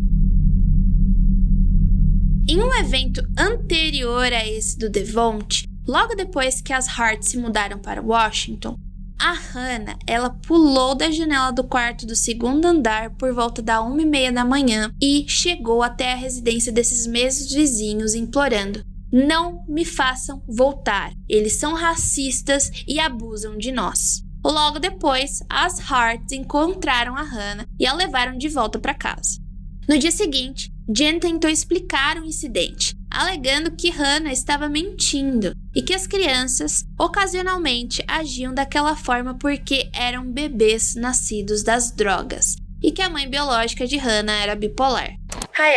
Em um evento anterior a esse do Devonte, logo depois que as Hart se mudaram para Washington, a Hannah, ela pulou da janela do quarto do segundo andar por volta da 1h30 da manhã e chegou até a residência desses mesmos vizinhos implorando: "Não me façam voltar, eles são racistas e abusam de nós". Logo depois, as Hart encontraram a Hannah e a levaram de volta para casa. No dia seguinte, Jen tentou explicar o incidente, alegando que Hannah estava mentindo e que as crianças ocasionalmente agiam daquela forma porque eram bebês nascidos das drogas e que a mãe biológica de Hannah era bipolar. Ai,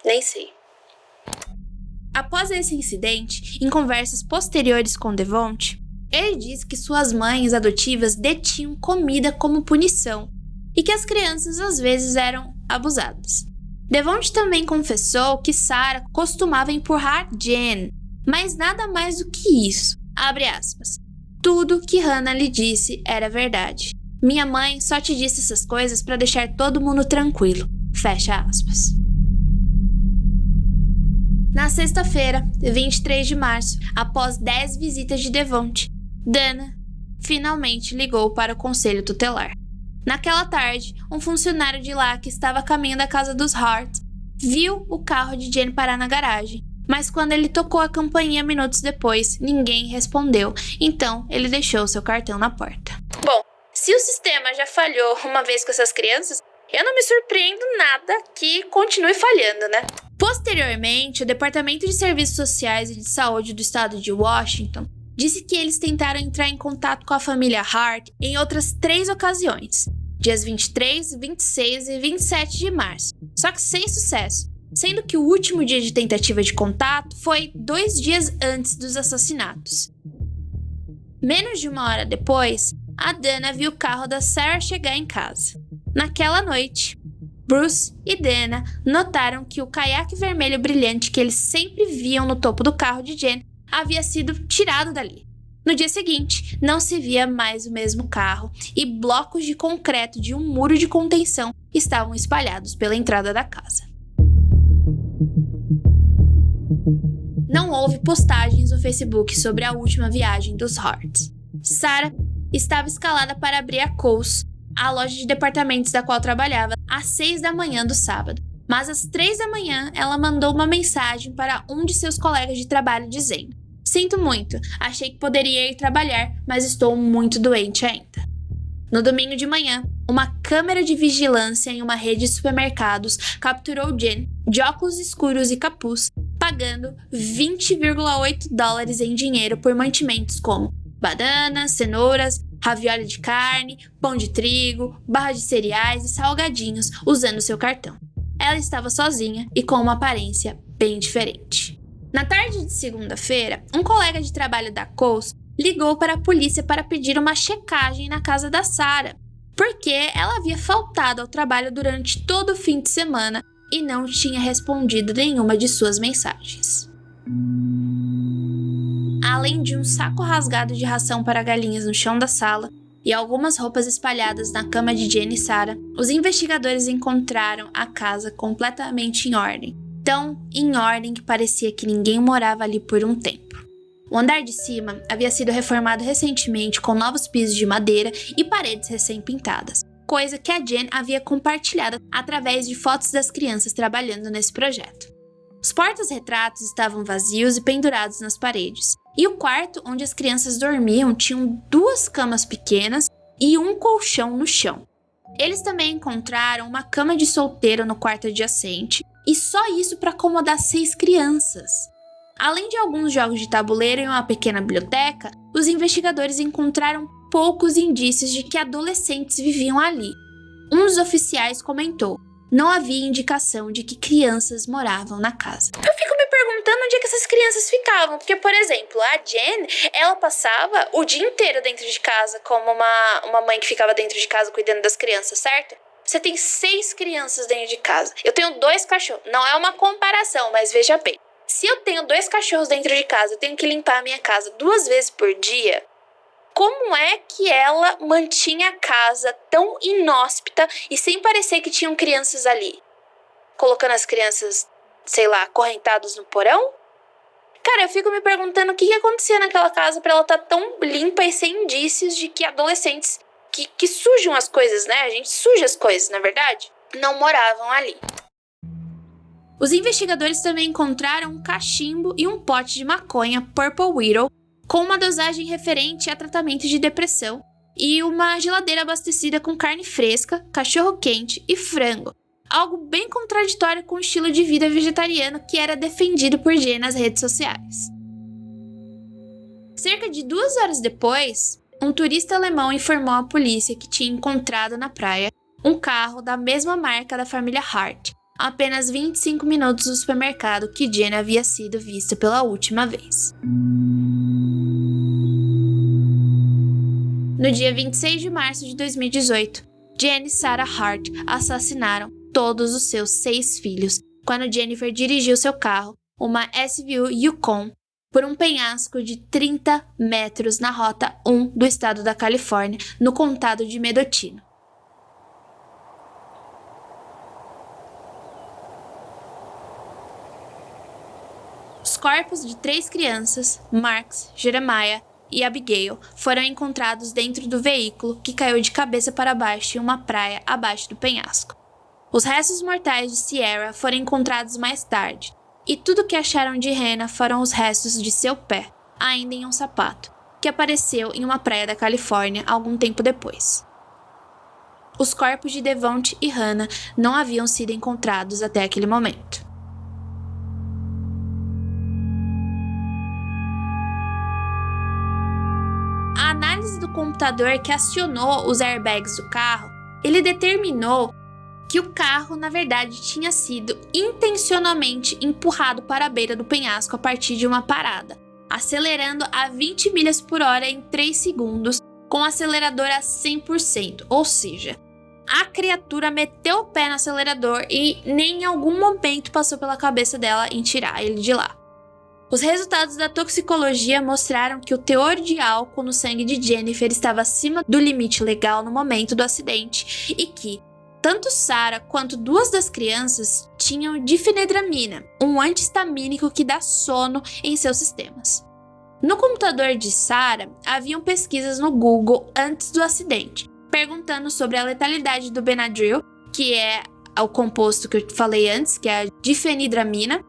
nem sei. Após esse incidente, em conversas posteriores com Devonte, ele disse que suas mães adotivas detinham comida como punição e que as crianças às vezes eram abusadas. Devonte também confessou que Sarah costumava empurrar Jen, mas nada mais do que isso. Abre aspas. "Tudo que Hannah lhe disse era verdade. Minha mãe só te disse essas coisas para deixar todo mundo tranquilo." Fecha aspas. Na sexta-feira, 23 de março, após 10 visitas de Devonte, Dana finalmente ligou para o conselho tutelar. Naquela tarde, um funcionário de lá que estava a caminho da casa dos Hart viu o carro de Jen parar na garagem, mas quando ele tocou a campainha minutos depois, ninguém respondeu, então ele deixou seu cartão na porta. Bom, se o sistema já falhou uma vez com essas crianças, eu não me surpreendo nada que continue falhando, né? Posteriormente, o Departamento de Serviços Sociais e de Saúde do estado de Washington disse que eles tentaram entrar em contato com a família Hart em outras 3 ocasiões, dias 23, 26 e 27 de março, só que sem sucesso, sendo que o último dia de tentativa de contato foi 2 dias antes dos assassinatos. Menos de 1 hora depois, a Dana viu o carro da Sarah chegar em casa. Naquela noite, Bruce e Dana notaram que o caiaque vermelho brilhante que eles sempre viam no topo do carro de Jen havia sido tirado dali. No dia seguinte, não se via mais o mesmo carro e blocos de concreto de um muro de contenção estavam espalhados pela entrada da casa. Não houve postagens no Facebook sobre a última viagem dos Hart. Sarah estava escalada para abrir a Kohl's, a loja de departamentos da qual trabalhava, às 6 da manhã do sábado. Mas às 3 da manhã, ela mandou uma mensagem para um de seus colegas de trabalho dizendo: "Sinto muito, achei que poderia ir trabalhar, mas estou muito doente ainda." No domingo de manhã, uma câmera de vigilância em uma rede de supermercados capturou Jen, de óculos escuros e capuz, pagando $20,8 em dinheiro por mantimentos como bananas, cenouras, ravioli de carne, pão de trigo, barra de cereais e salgadinhos usando seu cartão. Ela estava sozinha e com uma aparência bem diferente. Na tarde de segunda-feira, um colega de trabalho da Kohl's ligou para a polícia para pedir uma checagem na casa da Sarah, porque ela havia faltado ao trabalho durante todo o fim de semana e não tinha respondido nenhuma de suas mensagens. Além de um saco rasgado de ração para galinhas no chão da sala e algumas roupas espalhadas na cama de Jen e Sarah, os investigadores encontraram a casa completamente em ordem. Tão em ordem que parecia que ninguém morava ali por um tempo. O andar de cima havia sido reformado recentemente com novos pisos de madeira e paredes recém-pintadas, coisa que a Jen havia compartilhado através de fotos das crianças trabalhando nesse projeto. Os portas-retratos estavam vazios e pendurados nas paredes, e o quarto onde as crianças dormiam tinha 2 camas pequenas e um colchão no chão. Eles também encontraram uma cama de solteiro no quarto adjacente, e só isso para acomodar 6 crianças. Além de alguns jogos de tabuleiro e uma pequena biblioteca, os investigadores encontraram poucos indícios de que adolescentes viviam ali. Um dos oficiais comentou: "Não havia indicação de que crianças moravam na casa." Eu fico me perguntando onde é que essas crianças ficavam, porque, por exemplo, a Jen, ela passava o dia inteiro dentro de casa como uma mãe que ficava dentro de casa cuidando das crianças, certo? Você tem 6 crianças dentro de casa. Eu tenho 2 cachorros. Não é uma comparação, mas veja bem. Se eu tenho 2 cachorros dentro de casa, eu tenho que limpar a minha casa 2 vezes por dia. Como é que ela mantinha a casa tão inóspita e sem parecer que tinham crianças ali? Colocando as crianças, sei lá, acorrentadas no porão? Cara, eu fico me perguntando o que acontecia naquela casa pra ela estar tão limpa e sem indícios de que adolescentes que sujam as coisas, né? A gente suja as coisas, na verdade, não moravam ali. Os investigadores também encontraram um cachimbo e um pote de maconha Purple Widow com uma dosagem referente a tratamento de depressão e uma geladeira abastecida com carne fresca, cachorro-quente e frango. Algo bem contraditório com o estilo de vida vegetariano que era defendido por Jen nas redes sociais. Cerca de 2 horas depois, um turista alemão informou à polícia que tinha encontrado na praia um carro da mesma marca da família Hart, a apenas 25 minutos do supermercado que Jen havia sido vista pela última vez. No dia 26 de março de 2018, Jen e Sarah Hart assassinaram todos os seus 6 filhos quando Jennifer dirigiu seu carro, uma SUV Yukon, por um penhasco de 30 metros na Rota 1 do estado da Califórnia, no condado de Mendocino. Os corpos de 3 crianças, Marks, Jeremiah e Abigail, foram encontrados dentro do veículo que caiu de cabeça para baixo em uma praia abaixo do penhasco. Os restos mortais de Sierra foram encontrados mais tarde, e tudo que acharam de Hannah foram os restos de seu pé, ainda em um sapato, que apareceu em uma praia da Califórnia algum tempo depois. Os corpos de Devonte e Hannah não haviam sido encontrados até aquele momento. A análise do computador que acionou os airbags do carro, ele determinou que o carro, na verdade, tinha sido intencionalmente empurrado para a beira do penhasco a partir de uma parada, acelerando a 20 milhas por hora em 3 segundos, com o acelerador a 100%, ou seja, a criatura meteu o pé no acelerador e nem em algum momento passou pela cabeça dela em tirar ele de lá. Os resultados da toxicologia mostraram que o teor de álcool no sangue de Jennifer estava acima do limite legal no momento do acidente e que tanto Sarah quanto 2 das crianças tinham difenidramina, um antihistamínico que dá sono em seus sistemas. No computador de Sarah, haviam pesquisas no Google antes do acidente, perguntando sobre a letalidade do Benadryl, que é o composto que eu falei antes, que é a difenidramina,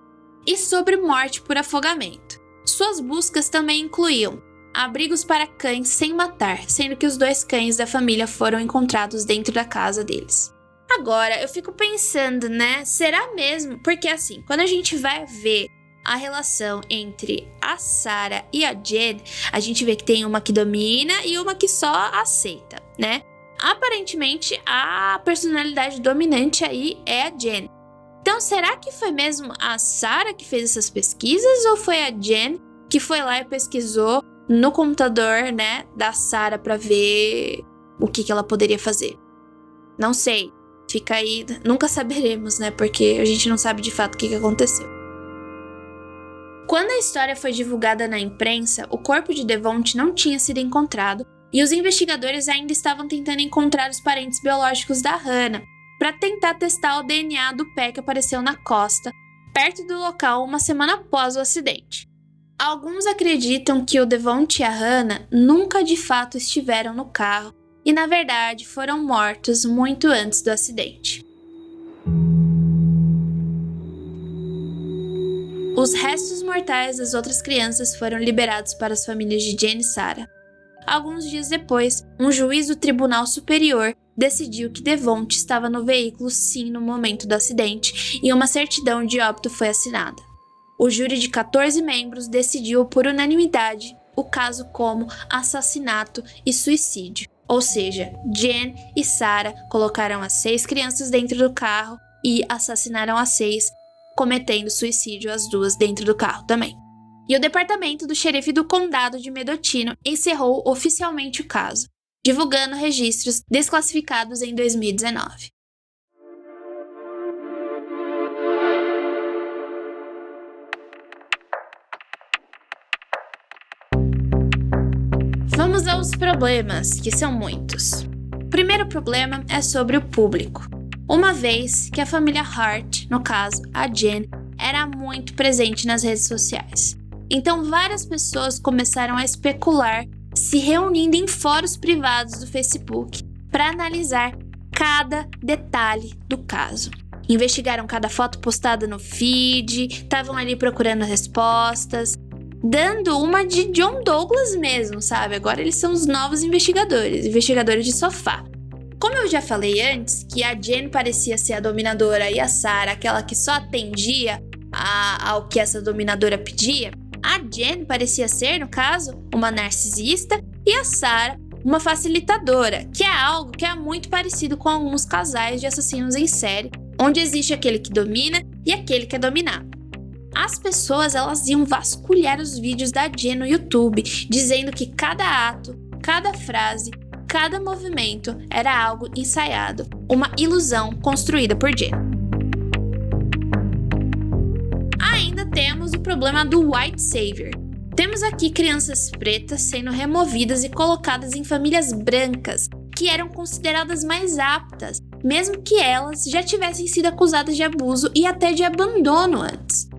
e sobre morte por afogamento. Suas buscas também incluíam abrigos para cães sem matar, sendo que os 2 cães da família foram encontrados dentro da casa deles. Agora, eu fico pensando, né? Será mesmo? Porque assim, quando a gente vai ver a relação entre a Sarah e a Jen, a gente vê que tem uma que domina e uma que só aceita, né? Aparentemente, a personalidade dominante aí é a Jen. Então, será que foi mesmo a Sarah que fez essas pesquisas ou foi a Jen que foi lá e pesquisou no computador, né, da Sarah para ver o que ela poderia fazer? Não sei. Fica aí, nunca saberemos, né? Porque a gente não sabe de fato o que aconteceu. Quando a história foi divulgada na imprensa, o corpo de Devonte não tinha sido encontrado e os investigadores ainda estavam tentando encontrar os parentes biológicos da Hannah para tentar testar o DNA do pé que apareceu na costa, perto do local uma semana após o acidente. Alguns acreditam que o Devonte e a Hannah nunca de fato estiveram no carro e, na verdade, foram mortos muito antes do acidente. Os restos mortais das outras crianças foram liberados para as famílias de Jen e Sarah. Alguns dias depois, um juiz do Tribunal Superior decidiu que Devonte estava no veículo sim no momento do acidente e uma certidão de óbito foi assinada. O júri de 14 membros decidiu por unanimidade o caso como assassinato e suicídio. Ou seja, Jen e Sarah colocaram as 6 crianças dentro do carro e assassinaram as 6, cometendo suicídio as 2 dentro do carro também. E o departamento do xerife do condado de Mendocino encerrou oficialmente o caso, divulgando registros desclassificados em 2019. Vamos aos problemas, que são muitos. O primeiro problema é sobre o público. Uma vez que a família Hart, no caso a Jen, era muito presente nas redes sociais. Então várias pessoas começaram a especular, se reunindo em fóruns privados do Facebook para analisar cada detalhe do caso. Investigaram cada foto postada no feed, estavam ali procurando respostas, dando uma de John Douglas mesmo, sabe? Agora eles são os novos investigadores de sofá. Como eu já falei antes, que a Jen parecia ser a dominadora e a Sarah aquela que só atendia ao que essa dominadora pedia, a Jen parecia ser, no caso, uma narcisista e a Sarah uma facilitadora, que é algo que é muito parecido com alguns casais de assassinos em série, onde existe aquele que domina e aquele que é dominado. As pessoas elas iam vasculhar os vídeos da Jen no YouTube, dizendo que cada ato, cada frase, cada movimento era algo ensaiado, uma ilusão construída por Jen. Ainda temos o problema do White Savior. Temos aqui crianças pretas sendo removidas e colocadas em famílias brancas, que eram consideradas mais aptas, mesmo que elas já tivessem sido acusadas de abuso e até de abandono antes.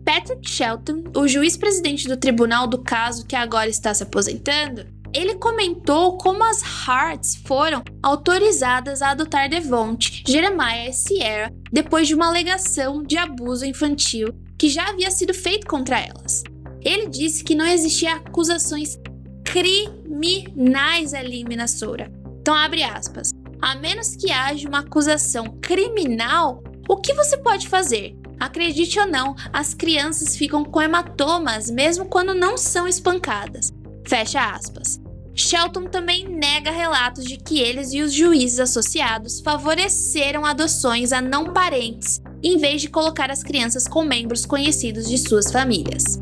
Patrick Shelton, o juiz-presidente do tribunal do caso que agora está se aposentando, ele comentou como as Harts foram autorizadas a adotar Devonte, Jeremiah e Sierra depois de uma alegação de abuso infantil que já havia sido feito contra elas. Ele disse que não existiam acusações criminais ali em Minnesota. Então, abre aspas. A menos que haja uma acusação criminal, o que você pode fazer? Acredite ou não, as crianças ficam com hematomas mesmo quando não são espancadas. Fecha aspas. Shelton também nega relatos de que eles e os juízes associados favoreceram adoções a não parentes, em vez de colocar as crianças com membros conhecidos de suas famílias.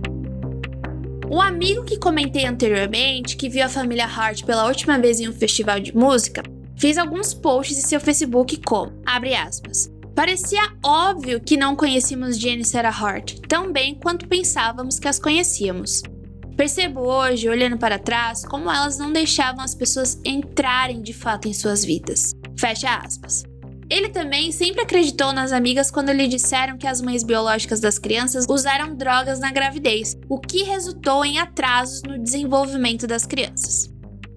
O amigo que comentei anteriormente, que viu a família Hart pela última vez em um festival de música, fez alguns posts em seu Facebook como, abre aspas, parecia óbvio que não conhecíamos Jen e Sarah Hart tão bem quanto pensávamos que as conhecíamos. Percebo hoje, olhando para trás, como elas não deixavam as pessoas entrarem de fato em suas vidas. Fecha aspas. Ele também sempre acreditou nas amigas quando lhe disseram que as mães biológicas das crianças usaram drogas na gravidez, o que resultou em atrasos no desenvolvimento das crianças.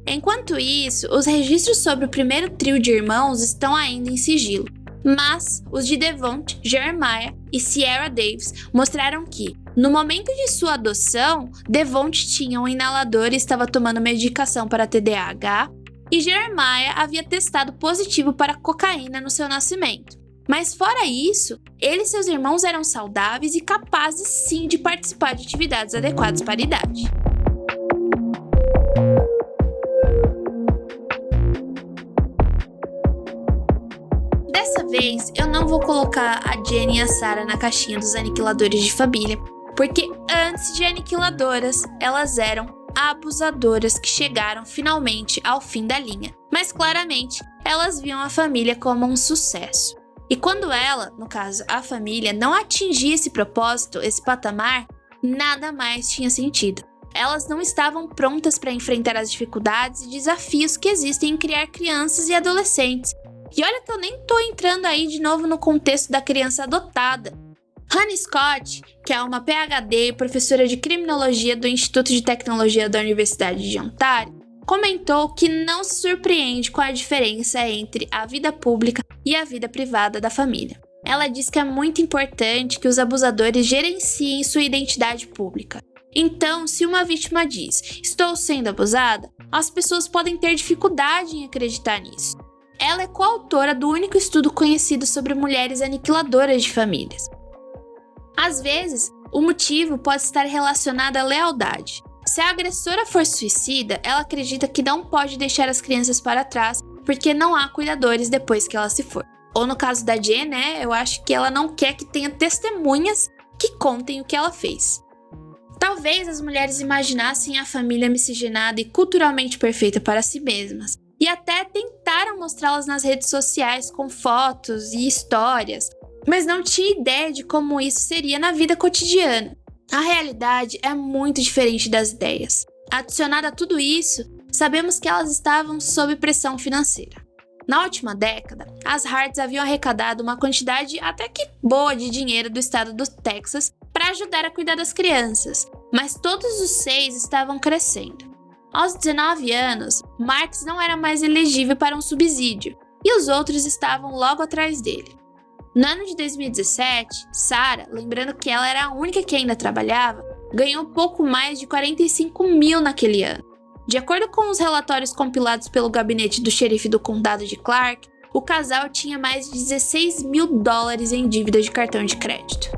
Enquanto isso, os registros sobre o primeiro trio de irmãos estão ainda em sigilo. Mas os de Devont, Jeremiah e Sierra Davis mostraram que, no momento de sua adoção, Devont tinha um inalador e estava tomando medicação para TDAH, e Jeremiah havia testado positivo para cocaína no seu nascimento. Mas fora isso, ele e seus irmãos eram saudáveis e capazes sim de participar de atividades adequadas para a idade. Dessa vez, eu não vou colocar a Jenny e a Sarah na caixinha dos aniquiladores de família, porque antes de aniquiladoras, elas eram abusadoras que chegaram finalmente ao fim da linha. Mas claramente, elas viam a família como um sucesso. E quando ela, no caso a família, não atingia esse propósito, esse patamar, nada mais tinha sentido. Elas não estavam prontas para enfrentar as dificuldades e desafios que existem em criar crianças e adolescentes. E olha que eu nem tô entrando aí de novo no contexto da criança adotada. Honey Scott, que é uma PhD e professora de criminologia do Instituto de Tecnologia da Universidade de Ontário, comentou que não se surpreende com a diferença entre a vida pública e a vida privada da família. Ela diz que é muito importante que os abusadores gerenciem sua identidade pública. Então, se uma vítima diz, estou sendo abusada, as pessoas podem ter dificuldade em acreditar nisso. Ela é coautora do único estudo conhecido sobre mulheres aniquiladoras de famílias. Às vezes, o motivo pode estar relacionado à lealdade. Se a agressora for suicida, ela acredita que não pode deixar as crianças para trás porque não há cuidadores depois que ela se for. Ou no caso da Jen, eu acho que ela não quer que tenha testemunhas que contem o que ela fez. Talvez as mulheres imaginassem a família miscigenada e culturalmente perfeita para si mesmas, e até tentaram mostrá-las nas redes sociais com fotos e histórias, mas não tinha ideia de como isso seria na vida cotidiana. A realidade é muito diferente das ideias. Adicionado a tudo isso, sabemos que elas estavam sob pressão financeira. Na última década, as Harts haviam arrecadado uma quantidade até que boa de dinheiro do estado do Texas para ajudar a cuidar das crianças, mas todos os 6 estavam crescendo. Aos 19 anos, Marks não era mais elegível para um subsídio, e os outros estavam logo atrás dele. No ano de 2017, Sarah, lembrando que ela era a única que ainda trabalhava, ganhou pouco mais de 45 mil naquele ano. De acordo com os relatórios compilados pelo gabinete do xerife do condado de Clark, o casal tinha mais de $16 mil em dívidas de cartão de crédito.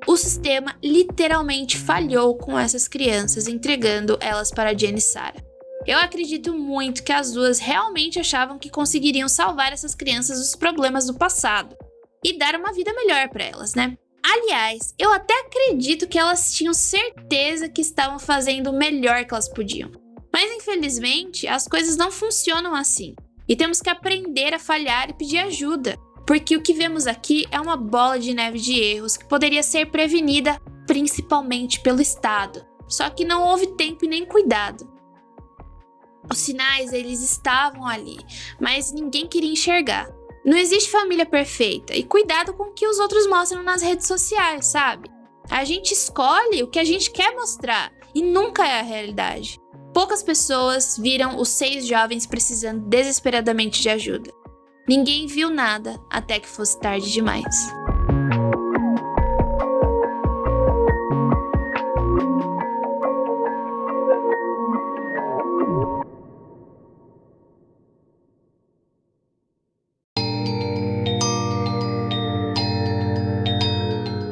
O sistema literalmente falhou com essas crianças, entregando elas para Jenny e Sarah. Eu acredito muito que as duas realmente achavam que conseguiriam salvar essas crianças dos problemas do passado e dar uma vida melhor para elas, né? Aliás, eu até acredito que elas tinham certeza que estavam fazendo o melhor que elas podiam. Mas infelizmente, as coisas não funcionam assim. E temos que aprender a falhar e pedir ajuda. Porque o que vemos aqui é uma bola de neve de erros que poderia ser prevenida principalmente pelo Estado. Só que não houve tempo e nem cuidado. Os sinais, eles estavam ali, mas ninguém queria enxergar. Não existe família perfeita, e cuidado com o que os outros mostram nas redes sociais, sabe? A gente escolhe o que a gente quer mostrar, e nunca é a realidade. Poucas pessoas viram os 6 jovens precisando desesperadamente de ajuda. Ninguém viu nada até que fosse tarde demais.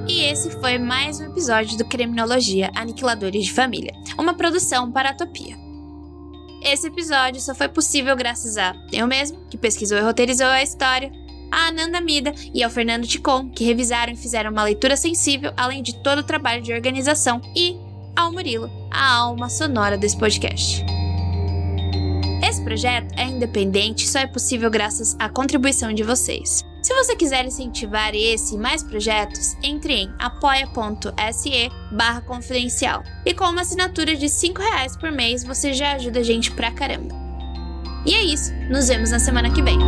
Esse foi mais um episódio do Criminologia Aniquiladores de Família, uma produção para a Topia. Esse episódio só foi possível graças a eu mesmo, que pesquisou e roteirizou a história, a Ananda Mida e ao Fernando Ticon, que revisaram e fizeram uma leitura sensível, além de todo o trabalho de organização, e ao Murilo, a alma sonora desse podcast. Esse projeto é independente e só é possível graças à contribuição de vocês. Se você quiser incentivar esse e mais projetos, entre em apoia.se/confidencial. E com uma assinatura de R$5 por mês, você já ajuda a gente pra caramba. E é isso, nos vemos na semana que vem.